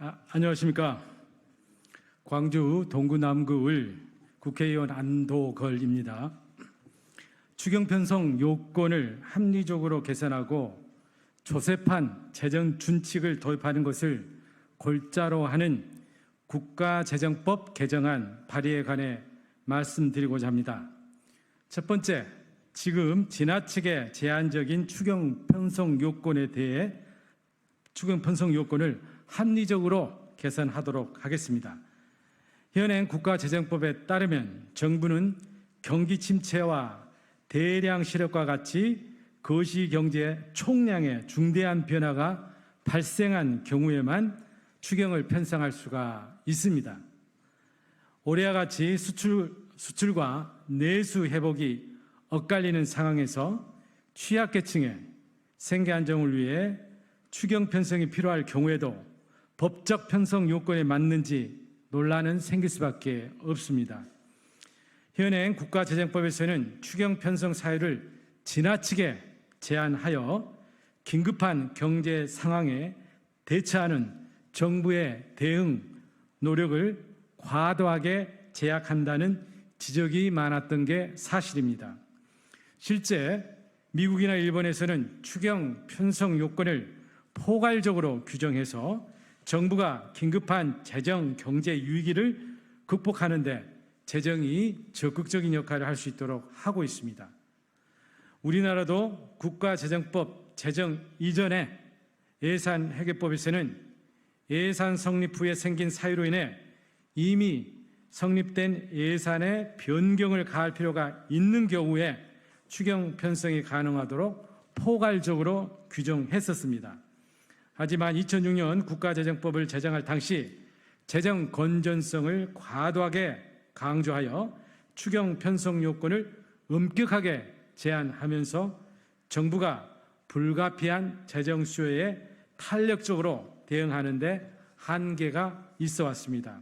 안녕하십니까. 광주 동구 남구을 국회의원 안도걸입니다. 추경 편성 요건을 합리적으로 개선하고 조세판 재정 준칙을 도입하는 것을 골자로 하는 국가재정법 개정안 발의에 관해 말씀드리고자 합니다. 첫 번째, 지금 지나치게 제한적인 추경 편성 요건에 대해 추경 편성 요건을 합리적으로 개선하도록 하겠습니다. 현행 국가재정법에 따르면 정부는 경기 침체와 대량 실업과 같이 거시경제 총량의 중대한 변화가 발생한 경우에만 추경을 편성할 수가 있습니다. 올해와 같이 수출과 내수 회복이 엇갈리는 상황에서 취약계층의 생계 안정을 위해 추경 편성이 필요할 경우에도 법적 편성 요건에 맞는지 논란은 생길 수밖에 없습니다. 현행 국가재정법에서는 추경 편성 사유를 지나치게 제한하여 긴급한 경제 상황에 대처하는 정부의 대응 노력을 과도하게 제약한다는 지적이 많았던 게 사실입니다. 실제 미국이나 일본에서는 추경 편성 요건을 포괄적으로 규정해서 정부가 긴급한 재정 경제 위기를 극복하는 데 재정이 적극적인 역할을 할 수 있도록 하고 있습니다. 우리나라도 국가재정법 제정 이전에 예산회계법에서는 예산 성립 후에 생긴 사유로 인해 이미 성립된 예산에 변경을 가할 필요가 있는 경우에 추경 편성이 가능하도록 포괄적으로 규정했었습니다. 하지만 2006년 국가재정법을 제정할 당시 재정 건전성을 과도하게 강조하여 추경 편성 요건을 엄격하게 제한하면서 정부가 불가피한 재정 수요에 탄력적으로 대응하는 데 한계가 있어 왔습니다.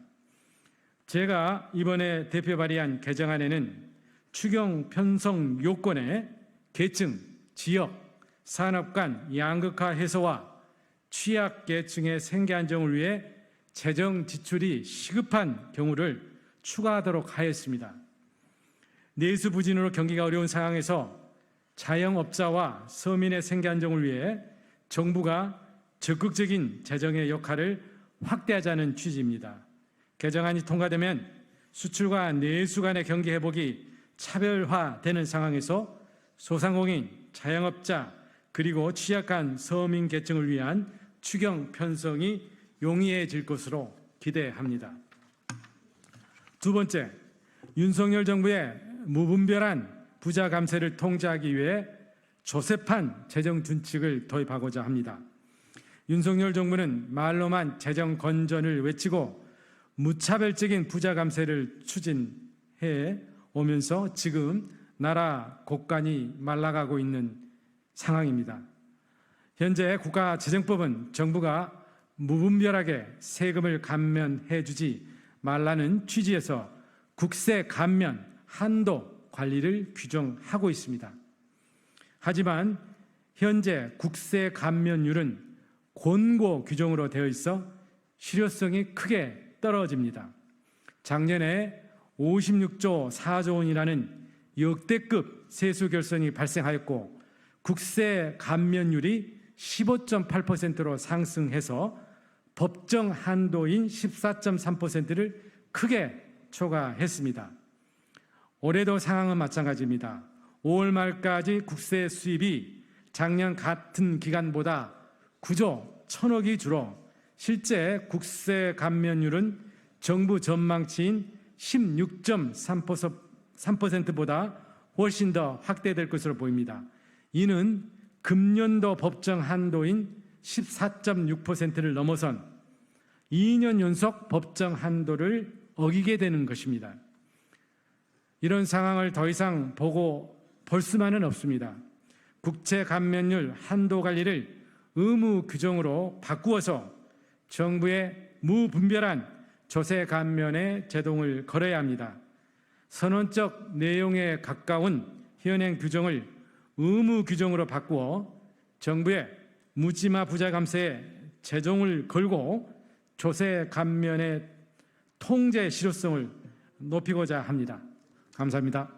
제가 이번에 대표 발의한 개정안에는 추경 편성 요건의 계층, 지역, 산업 간 양극화 해소와 취약계층의 생계 안정을 위해 재정 지출이 시급한 경우를 추가하도록 하였습니다. 내수 부진으로 경기가 어려운 상황에서 자영업자와 서민의 생계 안정을 위해 정부가 적극적인 재정의 역할을 확대하자는 취지입니다. 개정안이 통과되면 수출과 내수 간의 경기 회복이 차별화되는 상황에서 소상공인, 자영업자 그리고 취약한 서민 계층을 위한 추경 편성이 용이해질 것으로 기대합니다. 두 번째, 윤석열 정부의 무분별한 부자 감세를 통제하기 위해 조세판 재정 준칙을 도입하고자 합니다. 윤석열 정부는 말로만 재정 건전을 외치고 무차별적인 부자 감세를 추진해 오면서 지금 나라 곳간이 말라가고 있는 상황입니다. 현재 국가재정법은 정부가 무분별하게 세금을 감면해 주지 말라는 취지에서 국세 감면 한도 관리를 규정하고 있습니다. 하지만 현재 국세 감면율은 권고 규정으로 되어 있어 실효성이 크게 떨어집니다. 작년에 56조 4조 원이라는 역대급 세수 결손이 발생하였고 국세 감면율이 15.8%로 상승해서 법정 한도인 14.3%를 크게 초과했습니다. 올해도 상황은 마찬가지입니다. 5월 말까지 국세 수입이 작년 같은 기간보다 9조 1천억이 줄어 실제 국세 감면율은 정부 전망치인 16.3%보다 훨씬 더 확대될 것으로 보입니다. 이는 금년도 법정 한도인 14.6%를 넘어선 2년 연속 법정 한도를 어기게 되는 것입니다. 이런 상황을 더 이상 볼 수만은 없습니다. 국채 감면율 한도 관리를 의무 규정으로 바꾸어서 정부의 무분별한 조세 감면에 제동을 걸어야 합니다. 선언적 내용에 가까운 현행 규정을 의무 규정으로 바꾸어 정부의 묻지마 부자 감세에 제동을 걸고 조세 감면의 통제 실효성을 높이고자 합니다. 감사합니다.